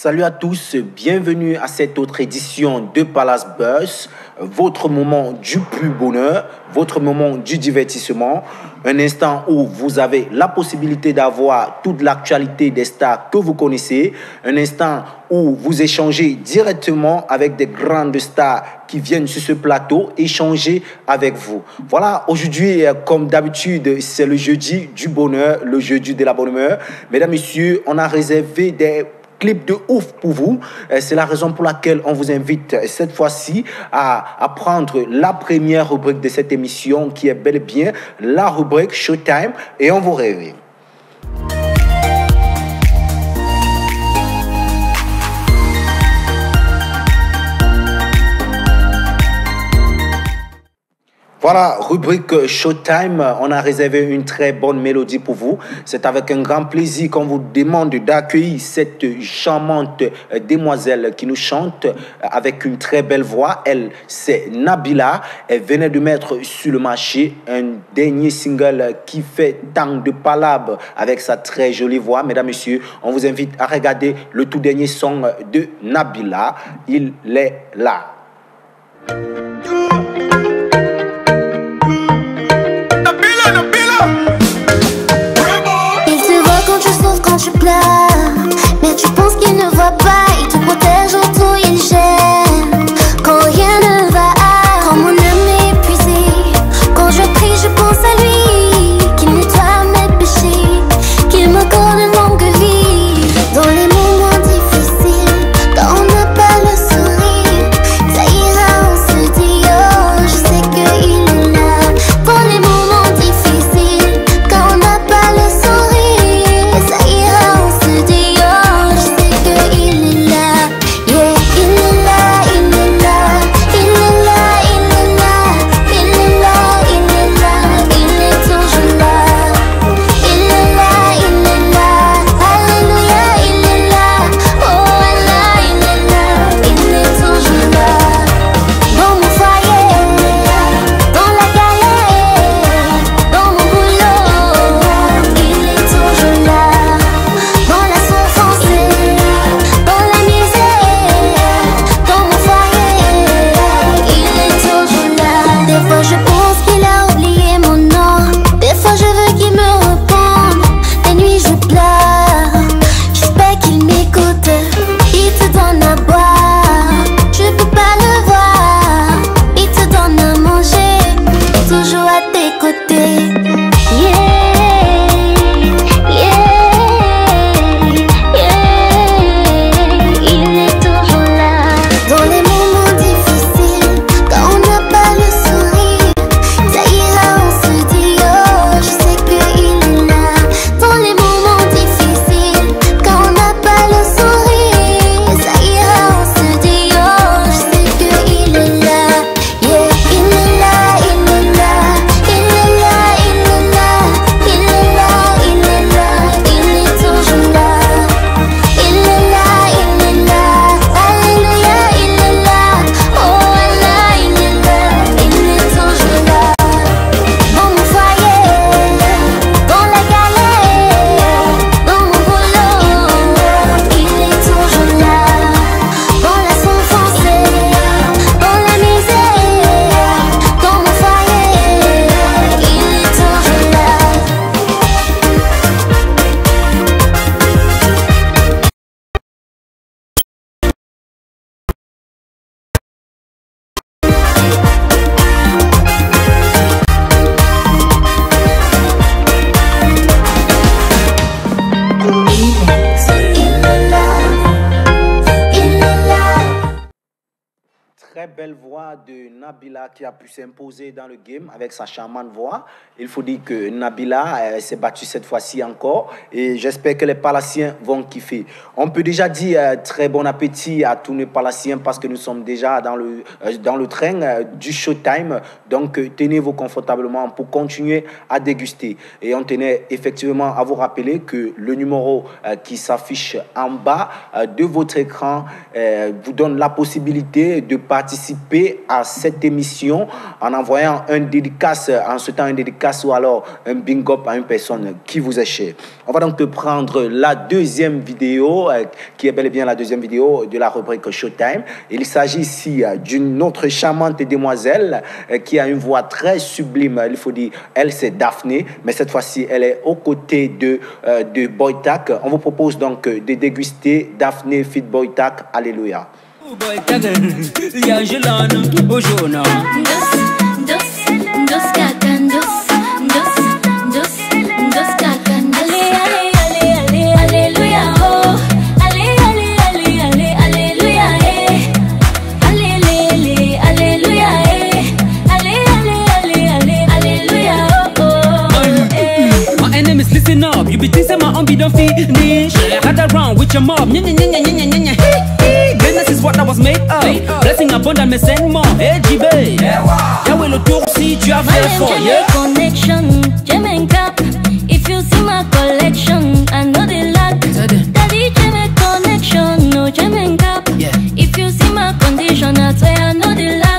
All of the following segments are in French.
Salut à tous, bienvenue à cette autre édition de Palace Buzz, votre moment du plus bonheur, votre moment du divertissement, un instant où vous avez la possibilité d'avoir toute l'actualité des stars que vous connaissez, un instant où vous échangez directement avec des grandes stars qui viennent sur ce plateau échanger avec vous. Voilà, aujourd'hui, comme d'habitude, c'est le jeudi du bonheur, le jeudi de la bonne humeur. Mesdames, messieurs, on a réservé des clip de ouf pour vous. C'est la raison pour laquelle on vous invite cette fois-ci à prendre la première rubrique de cette émission qui est bel et bien la rubrique Showtime et on vous réveille. Voilà, rubrique Showtime, on a réservé une très bonne mélodie pour vous. C'est avec un grand plaisir qu'on vous demande d'accueillir cette charmante demoiselle qui nous chante avec une très belle voix. Elle, c'est Nabila. Elle venait de mettre sur le marché un dernier single qui fait tant de palabres avec sa très jolie voix. Mesdames, messieurs, on vous invite à regarder le tout dernier son de Nabila. Il est là. Tu pleures, mais tu penses qu'il ne voit pas. Il te protège autour, il gêne quand rien ne va. Quand mon âme est épuisée, quand je prie, je pense à lui. Qu'il nettoie mes péchés, qu'il me donne une longue vie. Dans les moments difficiles, quand on n'a pas le sourire, ça ira, on se dit oh, je sais qu'il est là. Dans les moments difficiles, quand on n'a pas le sourire, ça ira. Très belle voix de Nabila qui a pu s'imposer dans le game avec sa charmante voix. Il faut dire que Nabila s'est battue cette fois-ci encore et j'espère que les Palaciens vont kiffer. On peut déjà dire très bon appétit à tous les Palaciens parce que nous sommes déjà dans le train du Showtime. Donc tenez-vous confortablement pour continuer à déguster. Et on tenait effectivement à vous rappeler que le numéro qui s'affiche en bas de votre écran vous donne la possibilité de participer participer à cette émission en envoyant un dédicace, en souhaitant un dédicace ou alors un bing up à une personne qui vous est chère. On va donc prendre la deuxième vidéo, qui est bel et bien la deuxième vidéo de la rubrique Showtime. Il s'agit ici d'une autre charmante demoiselle qui a une voix très sublime. Il faut dire, elle c'est Daphné, mais cette fois-ci elle est aux côtés de Boytak. On vous propose donc de déguster Daphné Fit Boytak. Alléluia. Listen up, you be thinking my arm be don't finish. Had around with your mob, business is what I was made of. Blessing abundant, me send more. Hey, J-Bay, Yahweh le tour si tu as fait fort. Yeah, connection, Jam Cap. If you see my collection, I know they lack. Daddy, Jam connection, no Jam Cap. If you see my condition, I swear I know they lack.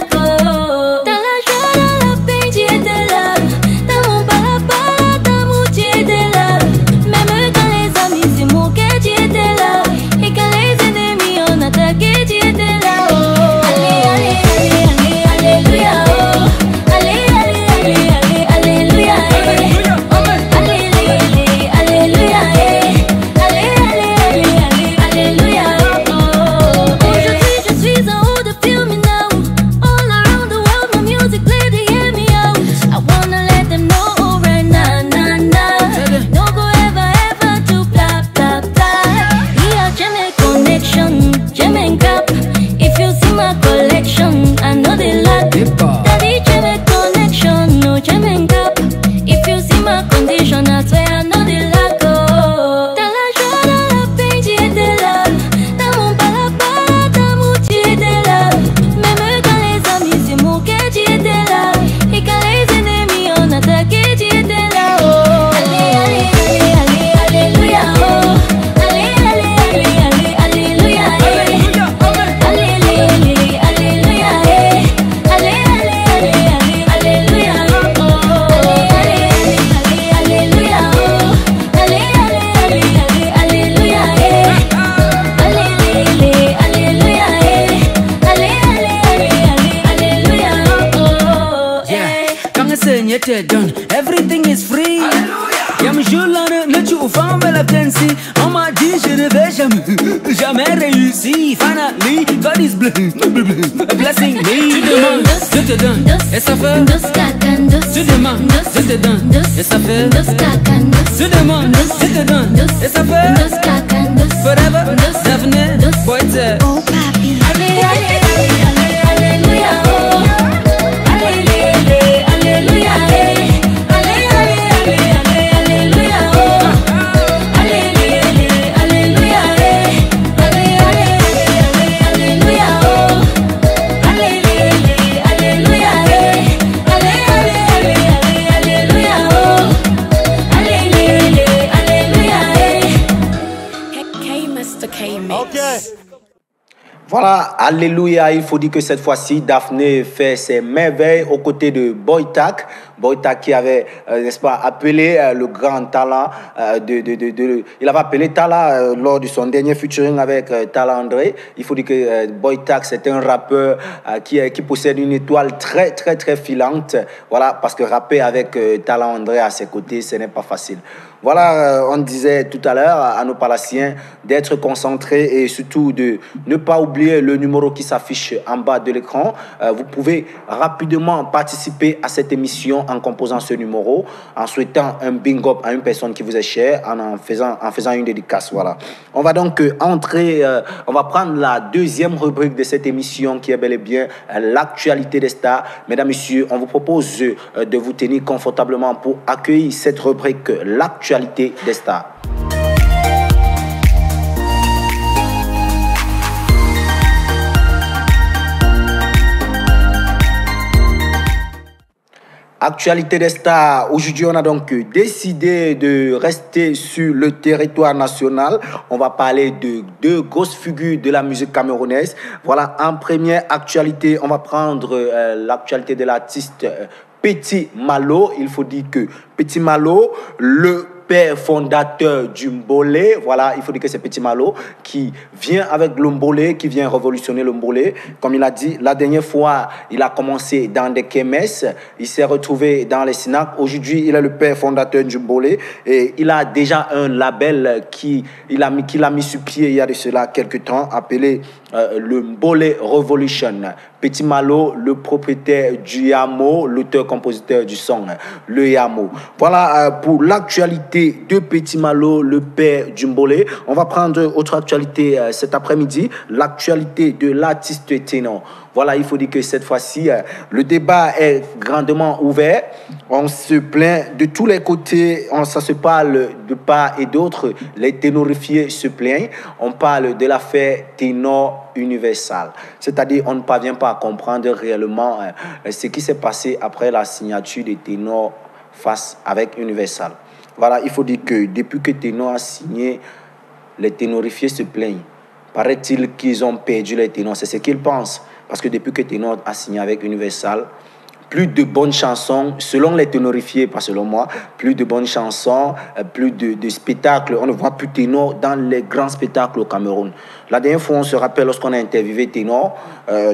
Everything is free. Y'a me joue l'année, ne tu femme la tensi. On m'a dit je ne vais jamais réussir. Finally, God is blessing me. Tu demandes, je te donne, et ça fait. Tu demandes, je te donne, et ça fait. Tu demandes, je te donne, et ça fait. Forever, Daphné, Boytak. Oh papi, Voilà, alléluia, il faut dire que cette fois-ci, Daphné fait ses merveilles aux côtés de Boytak. Boytak qui avait, n'est-ce pas, appelé le grand talent il avait appelé Talla lors de son dernier featuring avec Talla André. Il faut dire que Boytak, c'est un rappeur qui possède une étoile très, très, très filante. Voilà, parce que rapper avec Talla André à ses côtés, ce n'est pas facile. Voilà, on disait tout à l'heure à nos palaciens d'être concentrés et surtout de ne pas oublier le numéro qui s'affiche en bas de l'écran. Vous pouvez rapidement participer à cette émission en composant ce numéro, en souhaitant un bing up à une personne qui vous est chère, en faisant une dédicace. Voilà. On va donc entrer, on va prendre la deuxième rubrique de cette émission qui est bel et bien l'actualité des stars. Mesdames, messieurs, on vous propose de vous tenir confortablement pour accueillir cette rubrique, l'actualité des stars. Actualité des stars. Aujourd'hui, on a donc décidé de rester sur le territoire national. On va parler de deux grosses figures de la musique camerounaise. Voilà, en première actualité, on va prendre l'actualité de l'artiste Petit Malo. Il faut dire que Petit Malo, le père fondateur du Mbolé, voilà, il faut dire que c'est Petit Malo qui vient avec le Mbolé, qui vient révolutionner le Mbolé. Comme il a dit, la dernière fois, il a commencé dans des kémesses, il s'est retrouvé dans les Sinac. Aujourd'hui, il est le père fondateur du Mbolé et il a déjà un label qu'il a mis sur pied il y a de cela quelques temps, appelé le Mbolé Revolution. Petit Malo, le propriétaire du Yamo, l'auteur-compositeur du son, le Yamo. Voilà pour l'actualité de Petit Malo, le père du Mbolé. On va prendre autre actualité cet après-midi, l'actualité de l'artiste Ténor. Voilà, il faut dire que cette fois-ci, le débat est grandement ouvert. On se plaint de tous les côtés, ça se parle de part et d'autre. Les ténorifiés se plaignent. On parle de l'affaire Ténor Universal. C'est-à-dire, on ne parvient pas à comprendre réellement ce qui s'est passé après la signature de Ténor face avec Universal. Voilà, il faut dire que depuis que Ténor a signé, les ténorifiés se plaignent. Paraît-il qu'ils ont perdu les ténors, c'est ce qu'ils pensent. Parce que depuis que Ténor a signé avec Universal, plus de bonnes chansons, selon les ténorifiés, pas selon moi, plus de bonnes chansons, plus de spectacles. On ne voit plus Ténor dans les grands spectacles au Cameroun. La dernière fois, on se rappelle lorsqu'on a interviewé Ténor,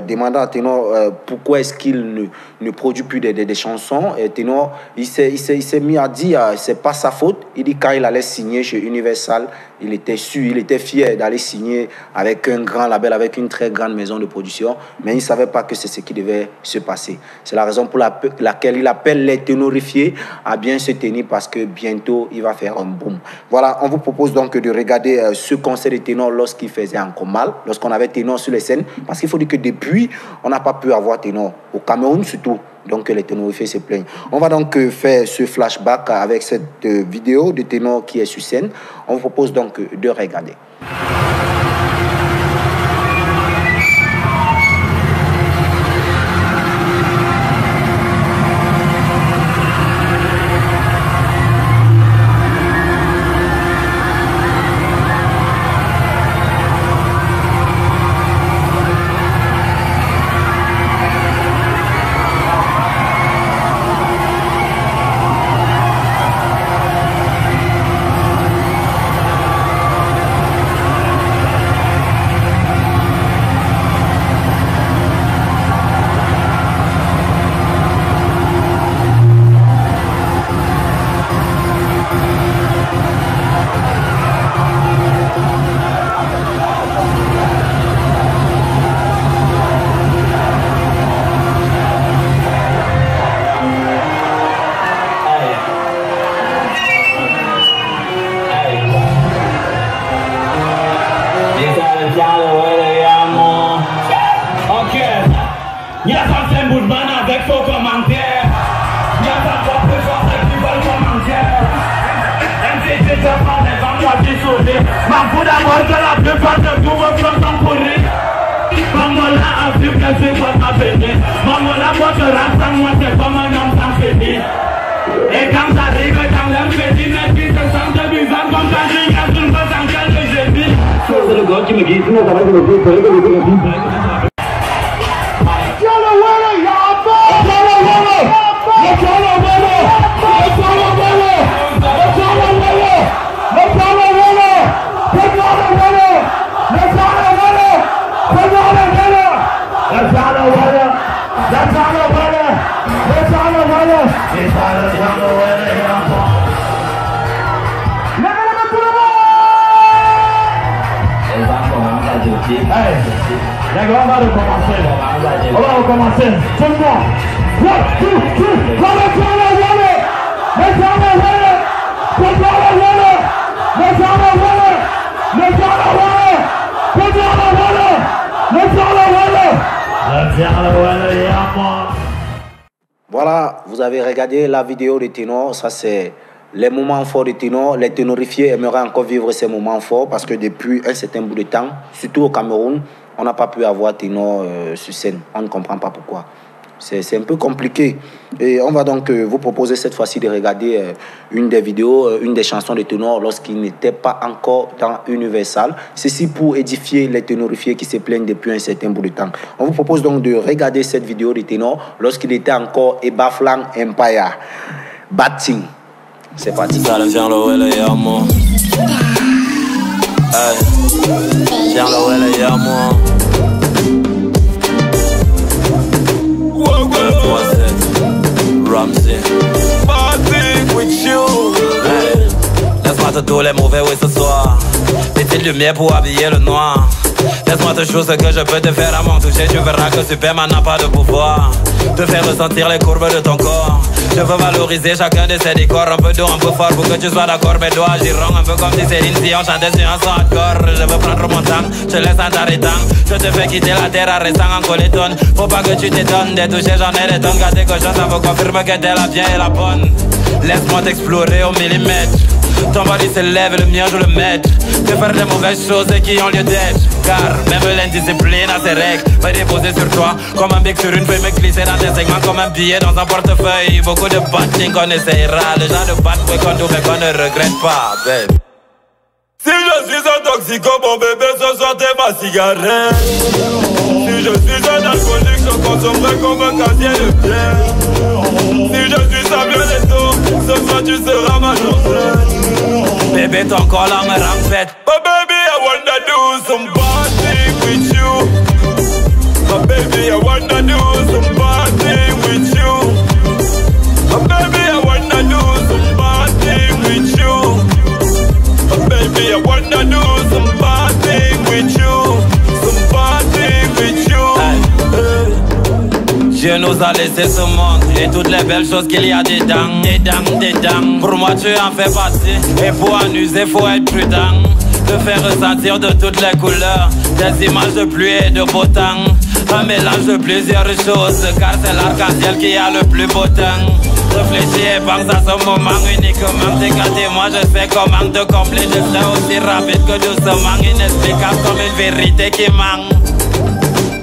demandant à Ténor pourquoi est-ce qu'il ne produit plus des chansons. Et Ténor, il s'est mis à dire c'est pas sa faute. Il dit quand il allait signer chez Universal, il était sûr, il était fier d'aller signer avec un grand label, avec une très grande maison de production, mais il ne savait pas que c'est ce qui devait se passer. C'est la raison pour laquelle il appelle les ténorifiés à bien se tenir parce que bientôt il va faire un boom. Voilà, on vous propose donc de regarder ce concert de Ténor lorsqu'il faisait encore mal, lorsqu'on avait Ténor sur les scènes, parce qu'il faut dire que depuis, on n'a pas pu avoir Ténor, au Cameroun surtout. Donc les ténorifiés se plaignent. On va donc faire ce flashback avec cette vidéo de Ténor qui est sur scène. On vous propose donc de regarder. Et quand j'arrive dans leur cuisine, qui se sentent bizarres comme quand je regarde une fois dans quel que j'ai dit. C'est le gars qui me dit, sinon ça va être le gars qui me dit. D'accord, on va recommencer. On va recommencer. Tout le monde. 1, 2, 3. Voilà, vous avez regardé la vidéo de Ténor, ça c'est les moments forts de Ténor. Les ténorifiés aimeraient encore vivre ces moments forts parce que depuis un certain bout de temps, surtout au Cameroun, on n'a pas pu avoir Ténor sur scène. On ne comprend pas pourquoi. C'est un peu compliqué. Et on va donc vous proposer cette fois-ci de regarder une des vidéos, une des chansons de Ténor lorsqu'il n'était pas encore dans Universal. Ceci pour édifier les ténorifiés qui se plaignent depuis un certain bout de temps. On vous propose donc de regarder cette vidéo de Ténor lorsqu'il était encore Ebaflang Empire. Batting. C'est parti. Ramsey, party with you. Hey. Laisse-moi te tous les mauvais oui ce soir. Petite lumière pour habiller le noir. Laisse-moi te chose que je peux te faire à mon toucher. Tu verras que Superman n'a pas de pouvoir. Te faire ressentir les courbes de ton corps. Je veux valoriser chacun de ces décors. Un peu d'eau, un peu fort pour que tu sois d'accord. Mes doigts giront un peu comme si Céline Dion chantait sur un son hardcore. Je veux prendre mon temps, je laisse un t'arrêtant. Je te fais quitter la terre en restant en colétone. Faut pas que tu t'étonnes des toucher, j'en ai des tonnes. Gâté cochon, ça me confirme que t'es la bien et la bonne. Laisse-moi t'explorer au millimètre. Ton body se lève et le mien je le maître. De faire des mauvaises choses qui ont lieu d'être. Car même l'indiscipline a ses règles. Va déposer sur toi comme un bec sur une feuille. Me glisser dans tes segments comme un billet dans un portefeuille. Beaucoup de batting qu'on essayera. Le genre de bad boy qu'on doit mais qu'on ne regrette pas, babe. Si je suis un toxico, mon bébé, ce soir t'es ma cigarette. Si je suis un alcoolique, je consommerai comme un casier de pierre. Si je suis Samuel Eto'o, ce soir tu seras ma chaussette. Bébé, ton corps là me rend fête. Oh baby, I wanna do some party with you. Oh baby, I wanna do some party with you. Oh baby, I wanna do some party with you. Oh baby, I wanna do some party with you. Some party with you. Dieu nous a laissé ce monde et toutes les belles choses qu'il y a dedans. Dedans. Pour moi tu en fais partie. Et pour en user faut être prudent. Te faire ressentir de toutes les couleurs. Des images de pluie et de beau temps. Un mélange de plusieurs choses. Car c'est l'arc-en-ciel qui a le plus beau temps. Réfléchis et pense à ce moment uniquement. T'écarter, moi je sais comment te combler. Je serai aussi rapide que doucement. Inexplicable comme une vérité qui manque.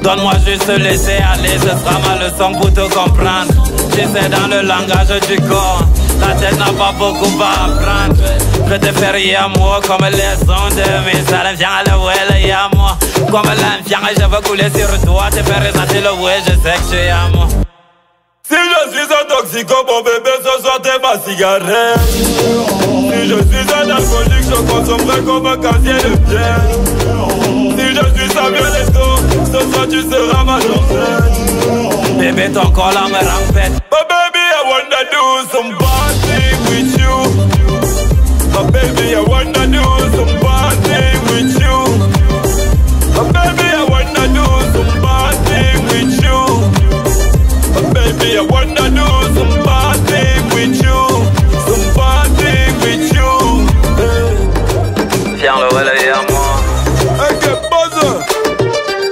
Donne-moi juste laisser aller, ce sera ma leçon pour te comprendre. J'essaie dans le langage du corps. La tête n'a pas beaucoup à apprendre. Je te fais rire moi comme les sons de mes salles. Viens à la et à moi. Comme l'infirme, je veux couler sur toi. Te faire ressentir le ouais, je sais que tu es à moi. Si je suis un toxico, mon bébé, ce soir t'es ma cigarette. Si je suis un alcoolique, je consommerai comme un casier de pierre. Si je suis Samuel Eto'o, ce soir tu seras ma chaussette. Bébé, ton corps là me rend fête. Oh baby, I wanna do some party with you. Oh baby, I wanna do some party with you. Oh baby, I wanna do some party with you. Oh baby, I wanna do some party with you. Some party with you. Viens le relais à moi. Hey, get buzzer.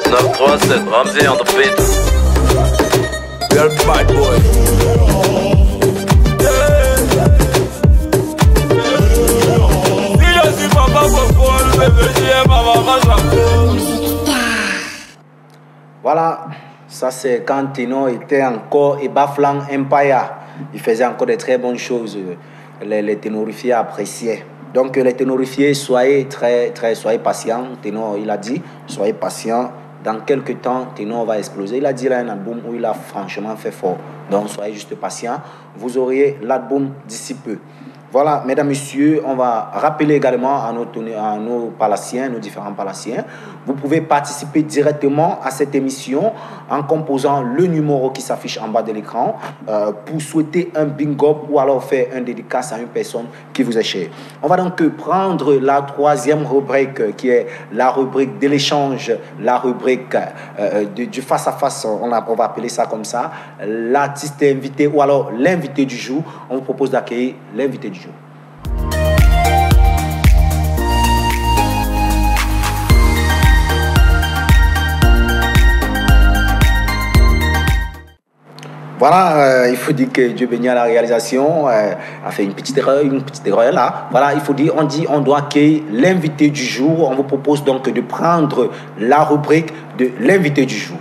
937, Ramsey on the beat. We're bad boy. Si je suis papa pour bébé, je maman Voilà. Ça, c'est quand Ténor était encore Ebaflang Empire. Il faisait encore de très bonnes choses. Les ténorifiés appréciaient. Donc, les ténorifiés, soyez soyez patients. Ténor, il a dit, soyez patients. Dans quelques temps, Ténor va exploser. Il a dit là un album où il a franchement fait fort. Donc, soyez juste patients. Vous auriez l'album d'ici peu. Voilà, mesdames, messieurs, on va rappeler également à nos palaciens, nos différents palaciens. Vous pouvez participer directement à cette émission en composant le numéro qui s'affiche en bas de l'écran pour souhaiter un bingo ou alors faire un dédicace à une personne qui vous est chère. On va donc prendre la troisième rubrique qui est la rubrique de l'échange, la rubrique du face-à-face, on va appeler ça comme ça, l'artiste invité ou alors l'invité du jour. On vous propose d'accueillir l'invité du jour. Voilà, il faut dire que Dieu bénit à la réalisation, a fait une petite erreur là. Voilà, il faut dire, on doit accueillir l'invité du jour. On vous propose donc de prendre la rubrique de l'invité du jour.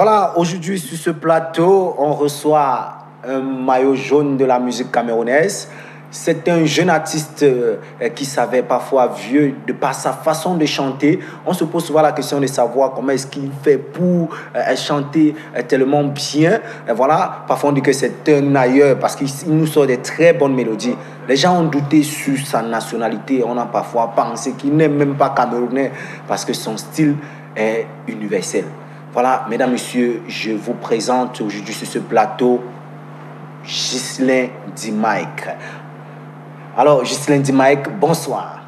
Voilà, aujourd'hui sur ce plateau, on reçoit un maillot jaune de la musique camerounaise. C'est un jeune artiste qui savait parfois vieux de par sa façon de chanter. On se pose souvent la question de savoir comment est-ce qu'il fait pour chanter tellement bien. Et voilà, parfois on dit que c'est un ailleurs parce qu'il nous sort des très bonnes mélodies. Les gens ont douté sur sa nationalité. On a parfois pensé qu'il n'est même pas camerounais parce que son style est universel. Voilà, mesdames, messieurs, je vous présente aujourd'hui sur ce plateau Ghislain D-Mike. Alors, Ghislain D-Mike, bonsoir.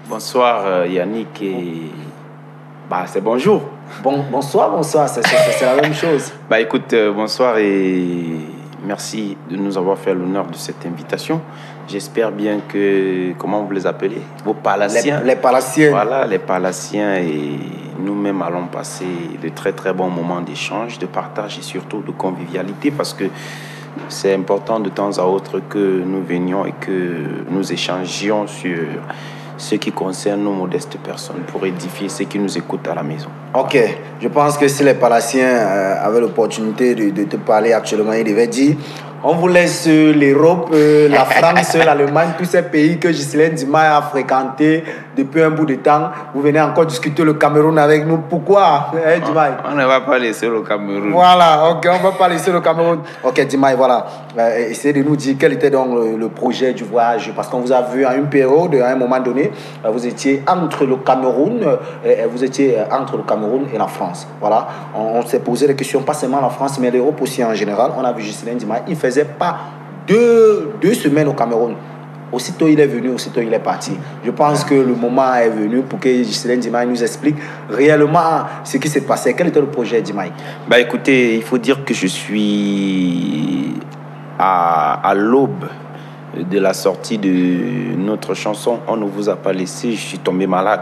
Bonsoir Yannick et c'est bonjour. Bonsoir, c'est la même chose. Écoute, bonsoir et merci de nous avoir fait l'honneur de cette invitation. J'espère bien que, comment vous les appelez? Vos palaciens. Les palaciens. Voilà, les palaciens et nous-mêmes allons passer de très très bons moments d'échange, de partage et surtout de convivialité parce que c'est important de temps à autre que nous venions et que nous échangions sur ce qui concerne nos modestes personnes pour édifier ceux qui nous écoutent à la maison. Ok, je pense que si les palaciens avaient l'opportunité de te parler actuellement, ils devaient dire on vous laisse l'Europe, la France, l'Allemagne, tous ces pays que Ghislain D-Mike a fréquentés depuis un bout de temps. Vous venez encore discuter le Cameroun avec nous. Pourquoi, D-Mike? On ne va pas laisser le Cameroun. Voilà, ok, on ne va pas laisser le Cameroun. Ok, D-Mike, voilà. Essayez de nous dire quel était donc le projet du voyage. Parce qu'on vous a vu à une période, à un moment donné, vous étiez entre le Cameroun, et la France. Voilà, on s'est posé des questions, pas seulement la France, mais l'Europe aussi en général. On a vu Ghislain D-Mike, il faisait pas deux semaines au Cameroun. Aussitôt il est venu, aussitôt il est parti. Je pense que le moment est venu pour que Ghislain D-Mike nous explique réellement ce qui s'est passé. Quel était le projet D-Mike? Écoutez, il faut dire que je suis à l'aube de la sortie de notre chanson On ne vous a pas laissé. Je suis tombé malade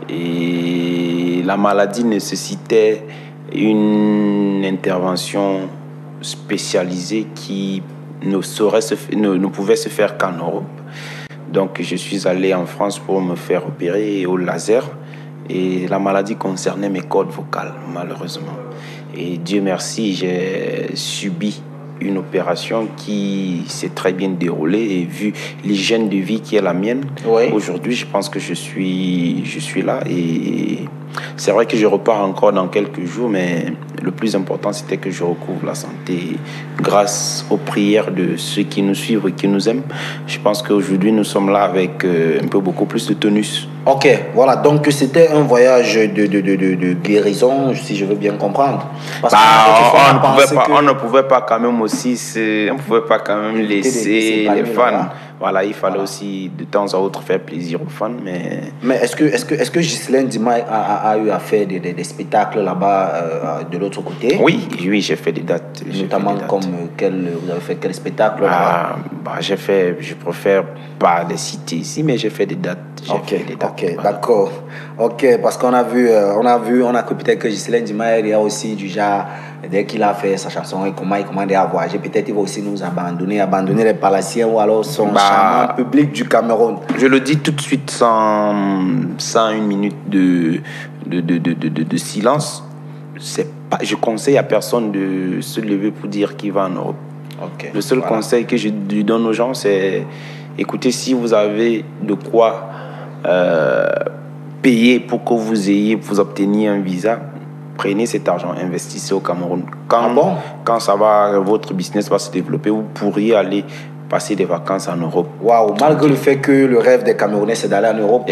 et la maladie nécessitait une intervention spécialisée qui ne pouvait se faire qu'en Europe. Donc je suis allé en France pour me faire opérer au laser et la maladie concernait mes cordes vocales malheureusement. Et Dieu merci, j'ai subi une opération qui s'est très bien déroulée et vu l'hygiène de vie qui est la mienne, oui. Aujourd'hui je pense que je suis là et c'est vrai que je repars encore dans quelques jours, mais le plus important c'était que je recouvre la santé grâce aux prières de ceux qui nous suivent et qui nous aiment. Je pense qu'aujourd'hui nous sommes là avec beaucoup plus de tonus. Ok, voilà, donc c'était un voyage de guérison, si je veux bien comprendre. Parce on ne pouvait pas quand même laisser les fans. Voilà, il fallait aussi de temps à autre faire plaisir aux fans. Mais est-ce que Ghislain D-Mike a eu à faire des spectacles là-bas de l'autre côté? Oui, j'ai fait des dates. Notamment comme vous avez fait quel spectacle là-bas? Je préfère pas les citer ici, mais j'ai fait des dates. Ok, d'accord. Ok, parce qu'on a cru peut-être que Ghislain D-Mike, il y a aussi du genre, dès qu'il a fait sa chanson et comment il commandait à voyager, peut-être il va aussi nous abandonner les palaciens ou alors son charmant public du Cameroun. Je le dis tout de suite sans une minute de silence. Je conseille à personne de se lever pour dire qu'il va en Europe. Okay, le seul conseil que je donne aux gens, c'est écoutez, si vous avez de quoi payer pour que vous obteniez un visa, prenez cet argent, investissez au Cameroun. Quand ça va, votre business va se développer, vous pourriez aller passer des vacances en Europe. Waouh, malgré le fait que le rêve des Camerounais c'est d'aller en Europe,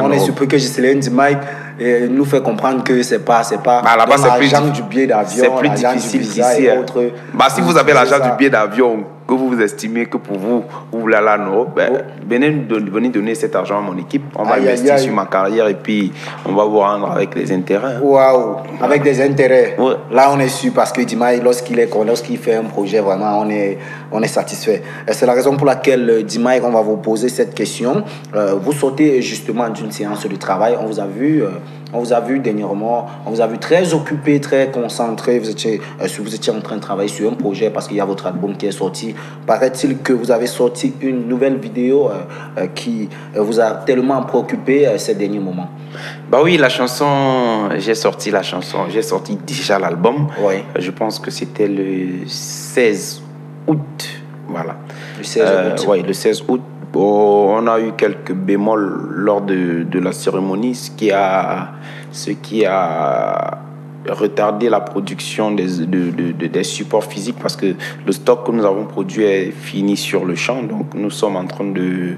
on est surpris que Ghislain D-Mike nous fait comprendre que c'est pas l'argent du billet d'avion, c'est plus difficile qu'ici. Si vous avez l'argent du billet d'avion, que vous estimez que pour vous voulez aller en Europe, venez donner cet argent à mon équipe. On va investir sur ma carrière et puis on va vous rendre avec les intérêts. Waouh, avec des intérêts. Ouais. Là, on est sûr parce que D-Mike, lorsqu'il fait un projet, vraiment, on est satisfait. Et c'est la raison pour laquelle, D-Mike, on va vous poser cette question. Vous sortez justement d'une séance de travail. On vous a vu dernièrement, on vous a vu très occupé, très concentré. Vous étiez en train de travailler sur un projet parce qu'il y a votre album qui est sorti. paraît-il que vous avez sorti une nouvelle vidéo qui vous a tellement préoccupé ces derniers moments. Bah oui, la chanson, j'ai sorti déjà l'album. Oui. Je pense que c'était le 16 août. Voilà. Le 16 août. Oui, le 16 août. On a eu quelques bémols lors de la cérémonie, ce qui a retardé la production des supports physiques, parce que le stock que nous avons produit est fini sur le champ. Donc nous sommes en train de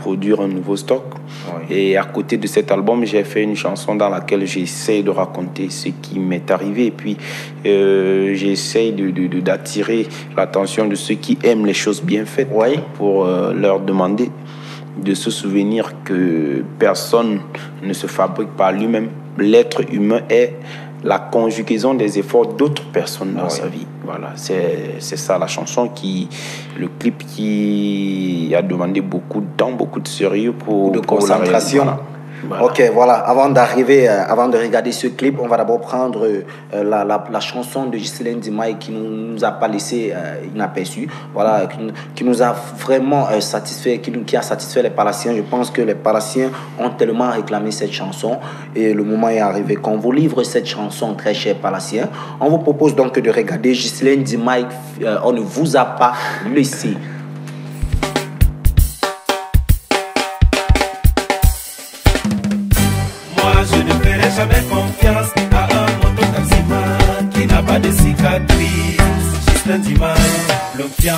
produire un nouveau stock. Oui. Et à côté de cet album, j'ai fait une chanson dans laquelle j'essaie de raconter ce qui m'est arrivé. Et puis j'essaie d'attirer l'attention de ceux qui aiment les choses bien faites, oui, pour leur demander de se souvenir que personne ne se fabrique par lui-même. L'être humain est la conjugaison des efforts d'autres personnes dans sa vie. Voilà, c'est ça la chanson, le clip qui a demandé beaucoup de temps, beaucoup de sérieux pour de concentration. Voilà. Ok, voilà. Avant de regarder ce clip, on va d'abord prendre la chanson de Ghislaine Dimaye qui nous a pas laissé inaperçu. Voilà, qui nous a vraiment satisfait, qui a satisfait les Palaciens. Je pense que les Palaciens ont tellement réclamé cette chanson et le moment est arrivé qu'on vous livre cette chanson, très chers Palaciens. On vous propose donc de regarder Ghislaine Dimaye. On ne vous a pas laissé. Je ne ferai jamais confiance à un mototaximan qui n'a pas de cicatrice. Ghislaine Dimaye, le fian,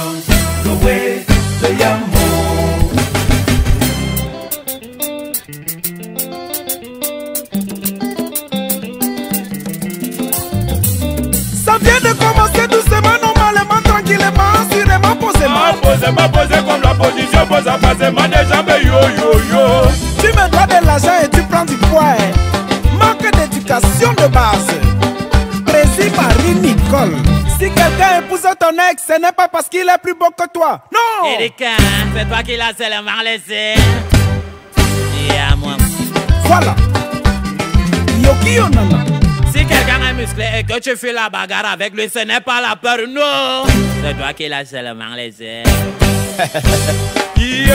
le way, le yamo. Ça vient de commencer doucement, normalement, tranquillement, sûrement, posément. Posez comme la position, pose à passer, des jambes, yo. Tu me dois de l'argent et tu prends du poids. Manque d'éducation de base. Précis Marie Nicole. Si quelqu'un épouse ton ex, ce n'est pas parce qu'il est plus beau que toi. Non. Erika, c'est toi qui l'as seulement laissé. Et à moi. Voilà. Yoki Onana. Si quelqu'un est musclé et que tu fais la bagarre avec lui, ce n'est pas la peur, non. C'est toi qui l'as seulement laissé.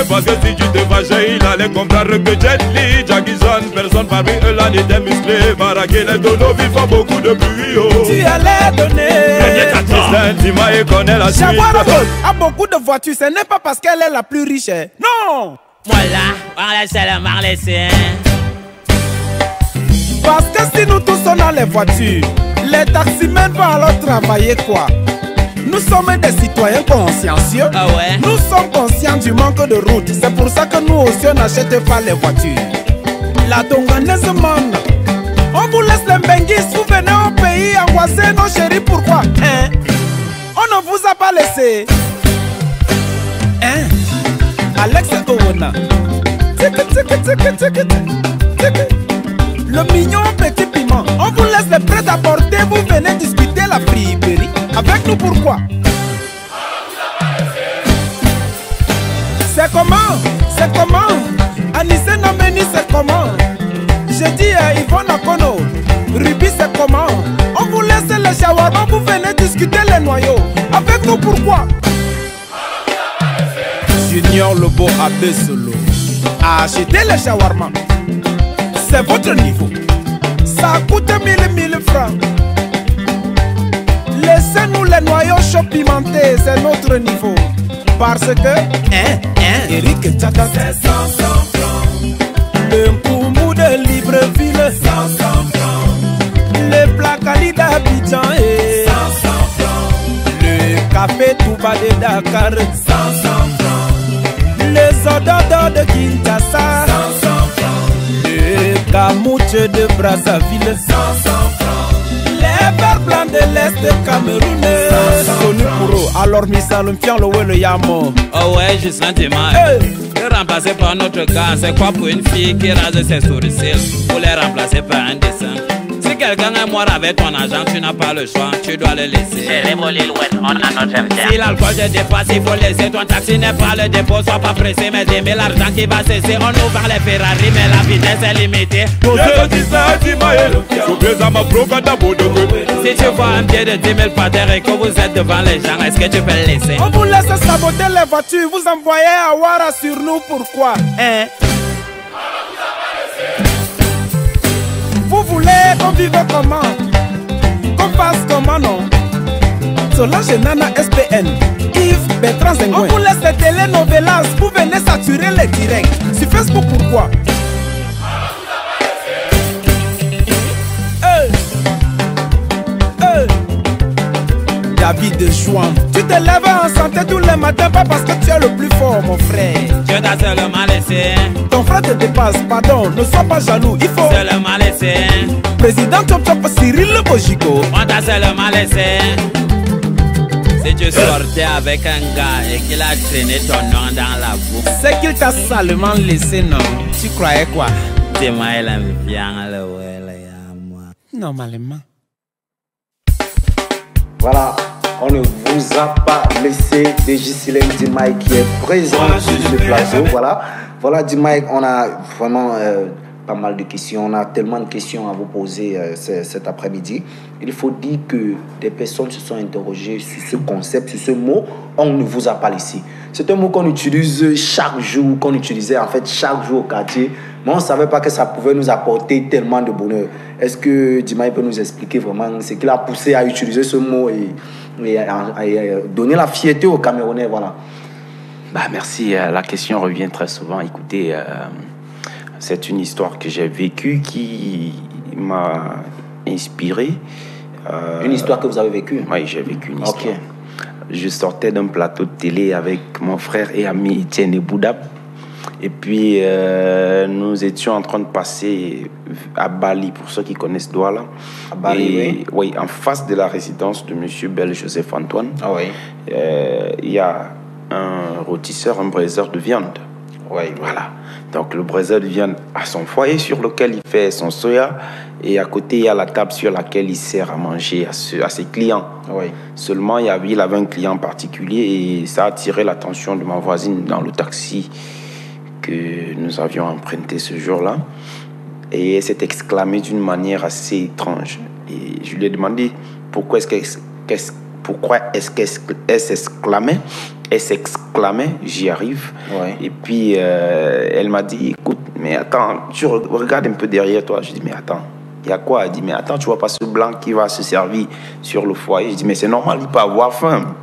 Parce que si tu te fâchais, il allait comprendre que Jet Li, Jackie Chan, personne parmi eux là n'était musclé. Baraquer les donos vivent beaucoup de bruit. Tu allais donner. Ghislaine Dimaye connaît la suite. Jaguar a beaucoup de voitures, ce n'est pas parce qu'elle est la plus riche. Non. Voilà, on l'a seulement laissé. Parce que si nous tous on a les voitures, les taximens vont alors travailler quoi? Nous sommes des citoyens consciencieux. Ah ouais? Nous sommes conscients du manque de route. C'est pour ça que nous aussi on n'achète pas les voitures. La Tonganaise man, on vous laisse les benguis. Vous venez au pays angoissé, nos chéris, pourquoi? Hein? On ne vous a pas laissé. Hein? Alex Owona. Le mignon petit piment. On vous laisse les prêts à porter. Vous venez discuter la friperie. Avec nous pourquoi? C'est comment? C'est comment? Anissé Nameni c'est comment? Je dis Yvonne Akono. Ruby c'est comment? On vous laisse les shawarma, vous venez discuter les noyaux. Avec nous pourquoi? Junior Lobo Abbé Solo. Achetez les shawarma. C'est votre niveau. Ça coûte 1000 francs. Laissez-nous les noyaux chauds pimentés, c'est notre niveau. Parce que, Eric Tchaka, c'est 100 francs. Le Mpoumou de Libreville, 100 francs. Le Placali d'Abidjan, 100 francs. Le café Touba de Dakar, 100 francs. Les odeurs de Kinshasa, 100 francs. Le Kamouche de Brazzaville, 100 francs. Les verts blancs de l'Est Cameroun, connu pour eux. Alors Missa le fian le yamo. Oh ouais, Ghislaine Dimaye. Remplacé par notre gars, c'est quoi pour une fille qui rase ses sourcils? Pour les remplacer par un dessin. Si Si quelqu'un est mort avec ton argent, tu n'as pas le choix, tu dois le laisser. C'est révolu, on a notre MTR. Si l'alcool te dépasse, il faut laisser. Ton taxi n'est pas le dépôt, sois pas pressé. Mais aimer l'argent qui va cesser. On nous vend les Ferrari, mais la vitesse est limitée. Si tu vois un pied de 10 000 par terre et que vous êtes devant les gens, est-ce que tu peux le laisser? On vous laisse saboter les voitures, vous envoyez à Ouara sur nous, pourquoi? Hein? Vous voulez qu'on vive comment? Qu'on fasse comment, non? Solange Nana SPN, Yves Bertrand Zengouin. On vous laisse les télénovelas, vous venez saturer les directs. Sur Facebook, pourquoi? David de Chouam, tu te lèves en santé tous les matins, pas parce que tu es le plus fort, mon frère. Dieu t'a seulement laissé. Ton frère te dépasse, pardon, ne sois pas jaloux, il faut seulement laissé. Président Chop Chop Cyril Bojigo. On t'a seulement laissé. Si tu sortais avec un gars et qu'il a traîné ton nom dans la boucle, c'est qu'il t'a salement laissé, non? Tu croyais quoi? Dis-moi, il aime bien le ouais, moi. Normalement. Voilà, on ne vous a pas laissé de Ghislaine Dimay qui est présent sur ce plateau. Voilà Dimay, on a vraiment pas mal de questions. On a tellement de questions à vous poser cet après-midi. Il faut dire que des personnes se sont interrogées sur ce concept, sur ce mot. On ne vous a pas laissé. C'est un mot qu'on utilise chaque jour, qu'on utilisait en fait chaque jour au quartier. Mais on ne savait pas que ça pouvait nous apporter tellement de bonheur. Est-ce que Dimay peut nous expliquer vraiment ce qui l'a poussé à utiliser ce mot et donner la fierté aux Camerounais, voilà. Merci, la question revient très souvent. Écoutez, c'est une histoire que j'ai vécue qui m'a inspiré. Une histoire que vous avez vécue? Oui, j'ai vécu une histoire. Okay. Je sortais d'un plateau de télé avec mon frère et ami Etienne Eboudab. Et puis, nous étions en train de passer à Bali, pour ceux qui connaissent Douala. À Bali, oui. En face de la résidence de M. Bel Joseph Antoine, il y a un rôtisseur, un braiseur de viande. Oui. Voilà. Donc, le braiseur de viande a son foyer sur lequel il fait son soya. Et à côté, il y a la table sur laquelle il sert à manger à ses clients. Oui. Seulement, il avait un client particulier et ça a attiré l'attention de ma voisine dans le taxi que nous avions emprunté ce jour-là. Et elle s'est exclamée d'une manière assez étrange. Et je lui ai demandé pourquoi est-ce qu'elle s'exclamait. Elle s'exclamait, j'y arrive. Ouais. Et puis, elle m'a dit, écoute, mais attends, tu regardes un peu derrière toi. Je dis, mais attends, il y a quoi? Elle dit, mais attends, tu vois pas ce blanc qui va se servir sur le foyer? Je dis, mais c'est normal, il peut avoir faim.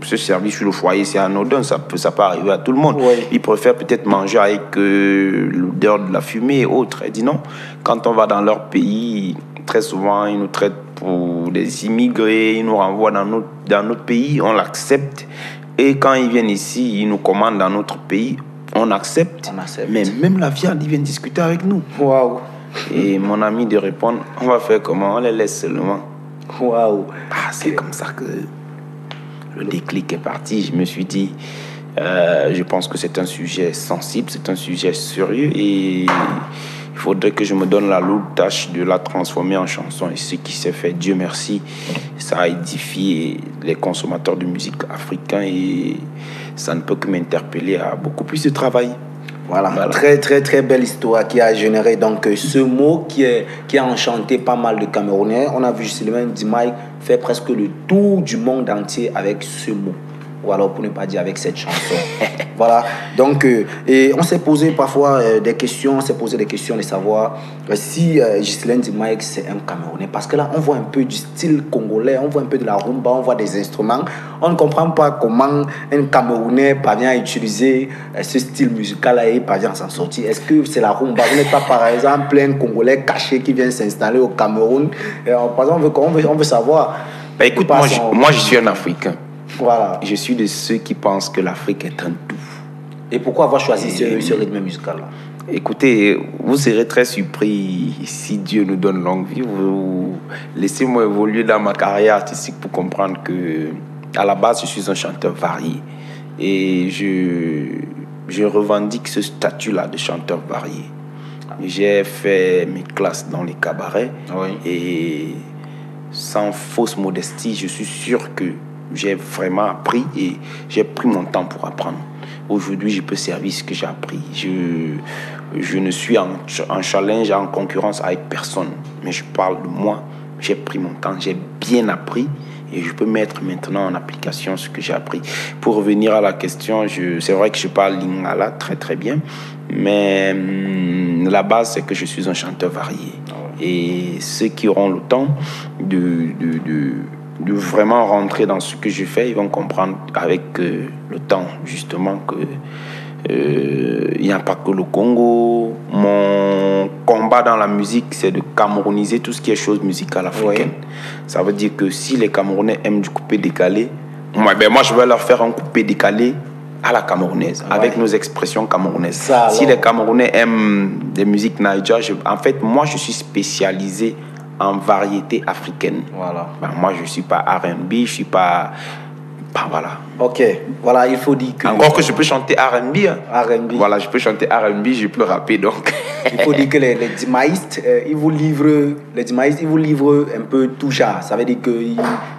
Se servir sur le foyer, c'est anodin, ça peut arriver à tout le monde. Ouais. Ils préfèrent peut-être manger avec l'odeur de la fumée et autres. Elle dit non, quand on va dans leur pays, très souvent, ils nous traitent pour des immigrés, ils nous renvoient dans notre pays, on l'accepte. Et quand ils viennent ici, ils nous commandent dans notre pays, on accepte. Mais même la viande, ils viennent discuter avec nous. Waouh. Et mon ami de répondre, on va faire comment? On les laisse seulement. Waouh. C'est comme ça que le déclic est parti. Je me suis dit, je pense que c'est un sujet sensible, c'est un sujet sérieux et il faudrait que je me donne la lourde tâche de la transformer en chanson. Et ce qui s'est fait, Dieu merci, ça a édifié les consommateurs de musique africains et ça ne peut que m'interpeller à beaucoup plus de travail. Voilà. Très très très belle histoire qui a généré donc ce mot qui a enchanté pas mal de Camerounais. On a vu Ghislaine Dimay faire presque le tour du monde entier avec ce mot. Ou alors pour ne pas dire avec cette chanson. Voilà. Donc, et on s'est posé parfois des questions, on s'est posé des questions de savoir si Ghislaine Dimay c'est un Camerounais. Parce que là, on voit un peu du style congolais, on voit un peu de la rumba, on voit des instruments. On ne comprend pas comment un Camerounais parvient à utiliser ce style musical-là et parvient à s'en sortir. Est-ce que c'est la rumba? Vous n'êtes pas par exemple un Congolais caché qui vient s'installer au Cameroun? Par exemple, on veut savoir. Écoute, moi je suis un Africain. Voilà. Je suis de ceux qui pensent que l'Afrique est un tout. Et pourquoi avoir choisi ce rythme musical-là? Écoutez, vous serez très surpris si Dieu nous donne longue vie. Laissez-moi évoluer dans ma carrière artistique pour comprendre que, à la base, je suis un chanteur varié. Et je revendique ce statut-là de chanteur varié. J'ai fait mes classes dans les cabarets. Oui. Et sans fausse modestie, je suis sûr que j'ai vraiment appris et j'ai pris mon temps pour apprendre. Aujourd'hui, je peux servir ce que j'ai appris. Je ne suis en challenge, en concurrence avec personne. Mais je parle de moi. J'ai pris mon temps, j'ai bien appris. Et je peux mettre maintenant en application ce que j'ai appris. Pour revenir à la question, c'est vrai que je parle lingala très très bien. Mais la base, c'est que je suis un chanteur varié. Et ceux qui auront le temps de vraiment rentrer dans ce que je fais, ils vont comprendre avec le temps, justement, que il n'y a pas que le Congo. Mon combat dans la musique, c'est de camerouniser tout ce qui est chose musicale africaine. Oui. Ça veut dire que si les Camerounais aiment du coupé décalé, moi je vais leur faire un coupé décalé à la camerounaise, avec nos expressions camerounaises. Ça, si les Camerounais aiment des musiques naija, en fait, moi, je suis spécialisé en variété africaine. Voilà. Moi, je ne suis pas R&B, je ne suis pas... voilà. Ok, voilà, il faut dire que... Encore que je peux chanter R&B. Hein. R&B. Voilà, je peux chanter R&B, je peux rapper, donc... Il faut dire que les dimaïstes, ils vous livrent un peu tout genre. Ça veut dire qu'il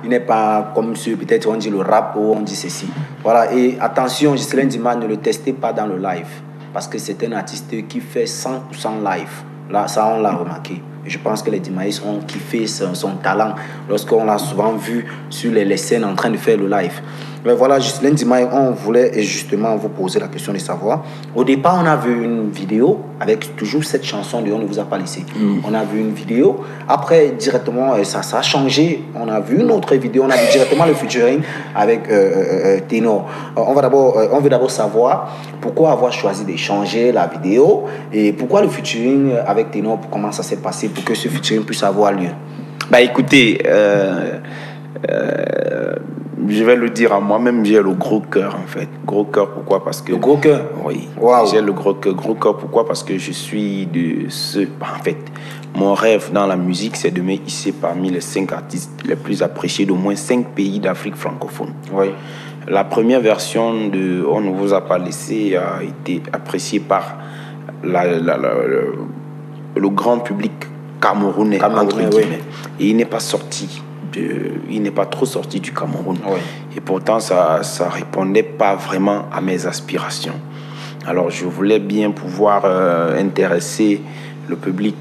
n'est pas comme ceux, peut-être on dit le rap ou on dit ceci. Voilà, et attention, Ghislaine Dima, ne le testez pas dans le live. Parce que c'est un artiste qui fait 100% live. Là, ça, on l'a remarqué. Je pense que les Dimaïs ont kiffé son talent lorsqu'on l'a souvent vu sur les scènes en train de faire le live. Mais voilà, Ghislaine Dimaï, on voulait justement vous poser la question de savoir. Au départ, on a vu une vidéo avec toujours cette chanson de On ne vous a pas laissé. On a vu une vidéo. Après, directement, ça a changé. On a vu une autre vidéo. On a vu directement le featuring avec Ténor. On veut d'abord savoir pourquoi avoir choisi de changer la vidéo et pourquoi le featuring avec Ténor, comment ça s'est passé pour que ce featuring puisse avoir lieu. Bah écoutez, je vais le dire à moi-même, j'ai le gros cœur en fait. Gros cœur, pourquoi? Parce que... Le gros cœur? Oui. Wow. J'ai le gros cœur. Gros cœur, pourquoi? Parce que je suis de ceux... En fait, mon rêve dans la musique, c'est de me hisser parmi les 5 artistes les plus appréciés d'au moins 5 pays d'Afrique francophone. Oui. La première version de On ne vous a pas laissé a été appréciée par le grand public camerounais, entre guillemets. Oui. Et il n'est pas sorti. Il n'est pas trop sorti du Cameroun. Oui. Et pourtant, ça répondait pas vraiment à mes aspirations. Alors, je voulais bien pouvoir intéresser le public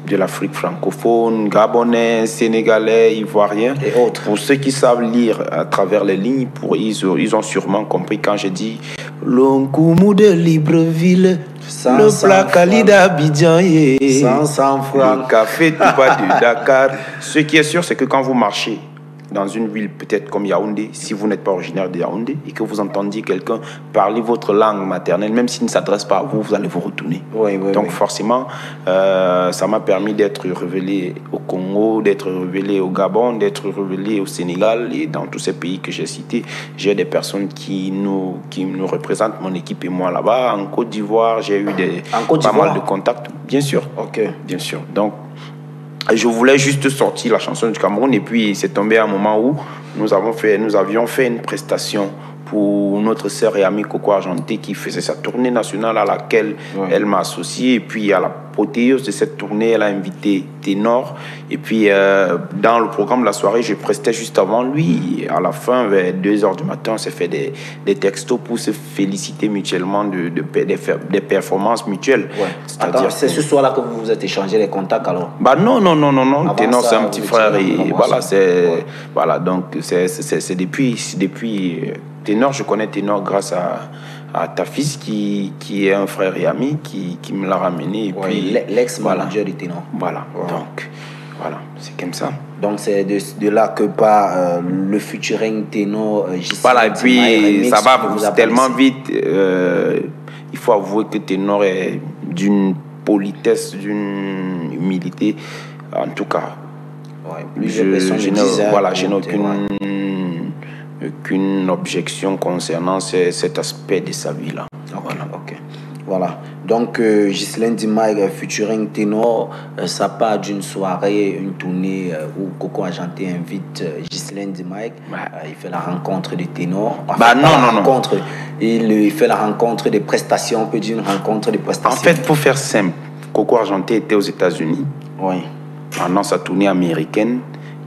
de l'Afrique francophone, gabonais, sénégalais, ivoiriens. Et autres. Pour ceux qui savent lire à travers les lignes, ils ont sûrement compris quand j'ai dit « L'Onkoumou de Libreville ». Le plat Kali d'Abidjan, 100 francs. Le café Touba de Dakar. Ce qui est sûr, c'est que quand vous marchez dans une ville peut-être comme Yaoundé, si vous n'êtes pas originaire de Yaoundé et que vous entendiez quelqu'un parler votre langue maternelle, même s'il ne s'adresse pas à vous, vous allez vous retourner. Donc forcément, ça m'a permis d'être révélé au Congo, d'être révélé au Gabon, d'être révélé au Sénégal et dans tous ces pays que j'ai cités. J'ai des personnes qui nous représentent, mon équipe et moi là-bas. En Côte d'Ivoire, j'ai eu pas mal de contacts, bien sûr. Ok. Bien sûr. Donc, je voulais juste sortir la chanson du Cameroun et puis c'est tombé à un moment où nous avions fait une prestation pour notre sœur et amie Coco Argenté qui faisait sa tournée nationale à laquelle elle m'a associé. Et puis à l'apothéose de cette tournée, elle a invité Ténor. Et puis dans le programme de la soirée, je prestais juste avant lui. Et à la fin, vers 2h du matin, on s'est fait des textos pour se féliciter mutuellement des performances mutuelles. Attends, c'est ce soir-là que vous vous êtes échangé les contacts alors? Bah non. Ténor, c'est un petit frère. Et voilà, donc c'est depuis Ténor, je connais Ténor grâce à ta fils qui est un frère et ami qui me l'a ramené. Et puis l'ex-manager de Ténor. Voilà, donc voilà, c'est comme ça. Donc c'est de là que part le featuring Ténor. Voilà, et puis ça va tellement vite. Il faut avouer que Ténor est d'une politesse, d'une humilité, en tout cas. Je n'ai aucune objection concernant cet aspect de sa vie là. Voilà. Donc Ghislaine Dimaï featuring Ténor, ça part d'une soirée, une tournée où Coco Argenté invite Ghislaine Dimaï. Il fait la rencontre de Ténor. Non. Il fait la rencontre des prestations, on peut dire une rencontre des prestations. En fait, pour faire simple, Coco Argenté était aux États-Unis. Oui. Pendant sa tournée américaine,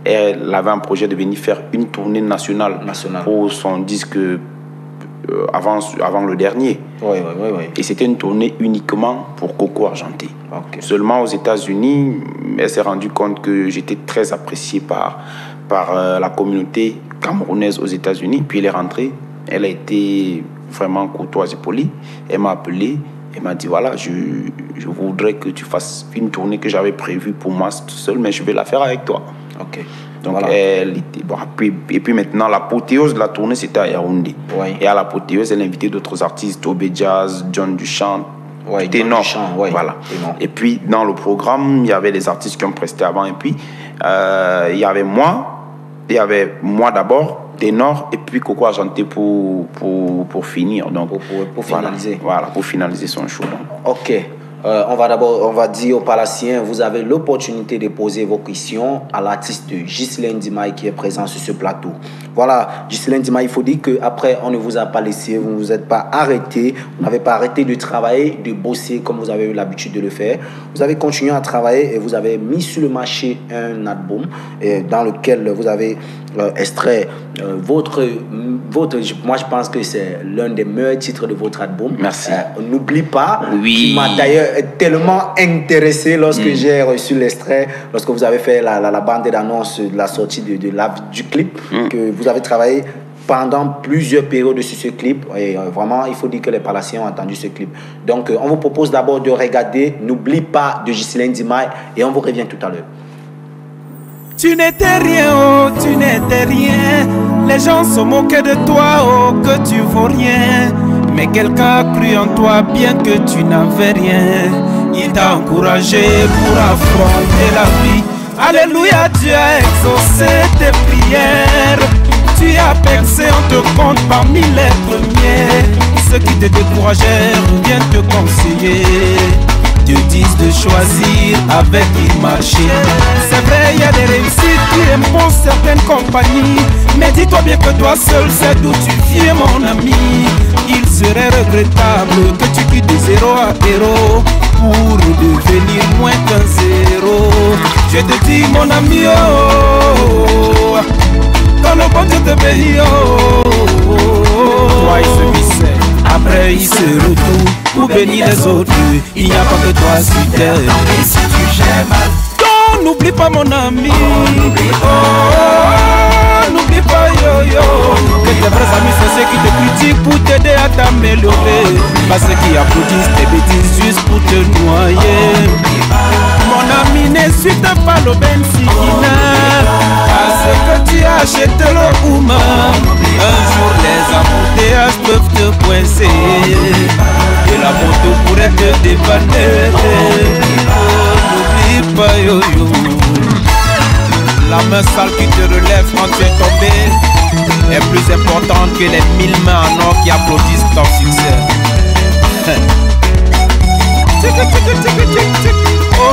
elle avait un projet de venir faire une tournée nationale. Pour son disque avant le dernier. Oui. Et c'était une tournée uniquement pour Coco Argenté. Okay. Seulement aux États-Unis, elle s'est rendue compte que j'étais très apprécié par la communauté camerounaise aux États-Unis. Puis elle est rentrée, elle a été vraiment courtoise et polie. Elle m'a appelé, elle m'a dit voilà, je voudrais que tu fasses une tournée que j'avais prévue pour moi tout seul, mais je vais la faire avec toi. Ok. Donc voilà. elle était bon. Et puis maintenant, l'apothéose de la tournée, c'était à Yaoundé. Oui. Et à l'apothéose, elle a invité d'autres artistes, Obé Jazz, John Duchamp. Oui, ténor. Oui. Voilà. Et puis dans le programme, il y avait des artistes qui ont presté avant. Et puis il y avait moi d'abord, ténor, et puis Coco Argenté pour finir. Donc pour finaliser. Voilà, pour finaliser son show. Donc. Ok. On va dire aux Palaciens, vous avez l'opportunité de poser vos questions à l'artiste Ghislaine Dimaye qui est présent sur ce plateau. Voilà, Ghislaine Dimaye, il faut dire qu'après, on ne vous a pas laissé, vous ne vous êtes pas arrêté, vous n'avez pas arrêté de travailler, de bosser comme vous avez eu l'habitude de le faire. Vous avez continué à travailler et vous avez mis sur le marché un album dans lequel vous avez extrait votre, moi je pense que c'est l'un des meilleurs titres de votre album. Merci. N'oublie pas, oui. Qui m'a d'ailleurs tellement intéressé lorsque j'ai reçu l'extrait, lorsque vous avez fait la bande d'annonce de la sortie du clip, que vous avez travaillé pendant plusieurs périodes sur ce clip. Et vraiment, il faut dire que les Palaciens ont entendu ce clip. Donc, on vous propose d'abord de regarder N'oublie pas de Ghislaine Dimaye et on vous revient tout à l'heure. Tu n'étais rien, oh, tu n'étais rien. Les gens se moquaient de toi, oh, que tu vaux rien. Mais quelqu'un a cru en toi, bien que tu n'avais rien. Il t'a encouragé pour affronter la vie. Alléluia, Dieu a exaucé tes prières. Tu as percé, on te compte parmi les premiers. Ceux qui te découragèrent viennent te conseiller, te disent de choisir avec qui marcher. C'est vrai, il y a des réussites qui imposent certaines compagnies, mais dis-toi bien que toi seul sais d'où tu viens, mon ami. Il serait regrettable que tu quittes de zéro à héros pour devenir moins qu'un zéro. Je te dis, mon ami, oh, quand le bon Dieu te bénit, oh, toi il se vissait, après il se retourne pour bénir les autres. Il n'y a pas que toi sur terre. Et si tu gères mal, non, n'oublie pas mon ami. Oh, n'oublie pas yo. Que tes vrais amis c'est ceux qui te critiquent pour t'aider à t'améliorer, pas ceux qui applaudissent tes bêtises juste pour te noyer. Mon ami, n'insulte pas le Bensikina, parce que tu as acheté le Ouma. Un jour les embouteillages peuvent te coincer et la moto pourrait te dépanner. N'oublie pas yo. La main sale qui te relève quand tu es tombé est plus importante que les 1000 mains en or qui applaudissent ton succès. Oh,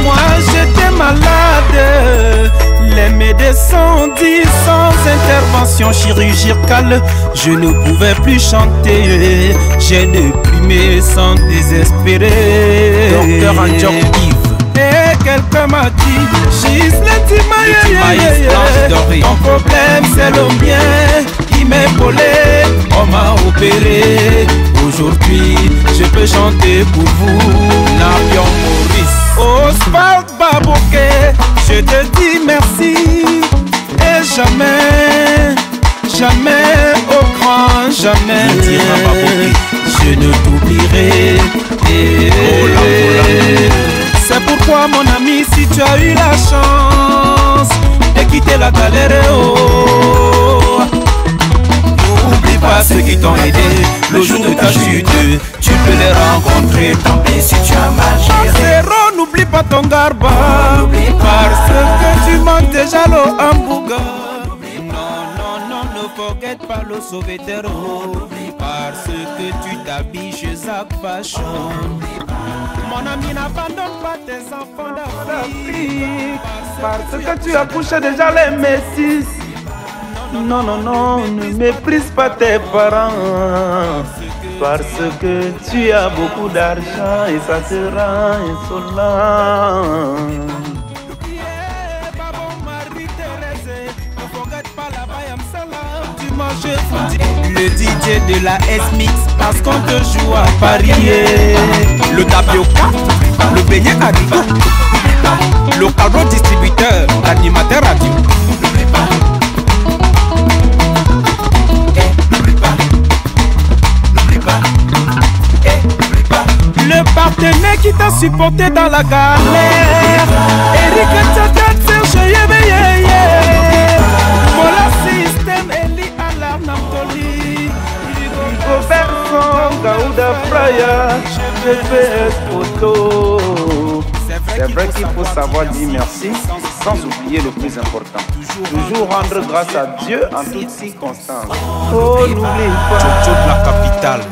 moi j'étais malade. Les médecins ont dit sans intervention chirurgicale, je ne pouvais plus chanter. J'ai déprimé sans désespérer. Docteur Andjok Yves. Et quelqu'un m'a dit, Ghislaine Dimaye, ton problème c'est le mien. Il m'a épaulé, on m'a opéré. Aujourd'hui, je peux chanter pour vous. Nabion Maurice, Oswald Babouke, je te dis merci. Et jamais, jamais, au grand jamais, je ne t'oublierai. C'est pourquoi mon ami, si tu as eu la chance de quitter la galère, oh, n'oublie pas ceux qui t'ont aidé le jour de ta chute. Tu peux les rencontrer, tant pis si tu as mal géré. Zéro, n'oublie pas ton garba, parce que tu manques déjà le hamburger. Non, ne forget pas le sauveteur, parce que tu t'habilles chez Zach Fashion. Mon ami, n'abandonne pas tes enfants d'Afrique, parce que tu as couché déjà les messis. Non, ne méprise pas tes parents. Parce que tu as beaucoup d'argent et ça te rend insolent. Le DJ de la S-Mix parce qu'on te joue à parier. Le tapioca, le beignet haricot, le carbo distributeur, l'animateur radio. Le partenaire qui t'a supporté dans la galère. Eric Tchakat, Serge Yébé. Voilà système, Eli Alarm Napoli. Robertson, Gaouda Fraya, GPS Photo. C'est vrai qu'il faut savoir dire merci sans oublier le plus important. Toujours rendre grâce à Dieu en toutes circonstances. Oh, n'oublie pas. Jojo de la capitale.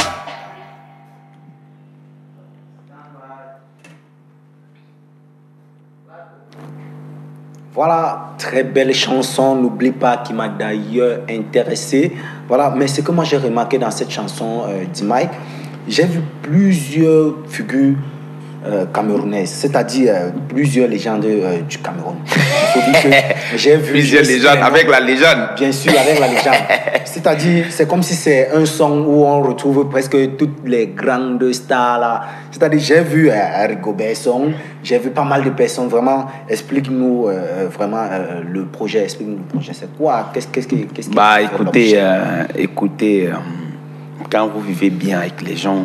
Voilà, très belle chanson, n'oublie pas, qui m'a d'ailleurs intéressé. Voilà, mais ce que moi j'ai remarqué dans cette chanson d'Imai, j'ai vu plusieurs figures camerounaises, c'est-à-dire plusieurs légendes du Cameroun. Il faut dire que j'ai vu plusieurs légendes, avec la légende. Bien sûr, avec la légende. C'est-à-dire, c'est comme si c'est un son où on retrouve presque toutes les grandes stars là. C'est-à-dire, j'ai vu Rigobert Song, j'ai vu pas mal de personnes. Vraiment, explique-nous vraiment le projet. Explique-nous le projet. C'est quoi? Qu'est-ce qui Bah, écoutez, quand vous vivez bien avec les gens,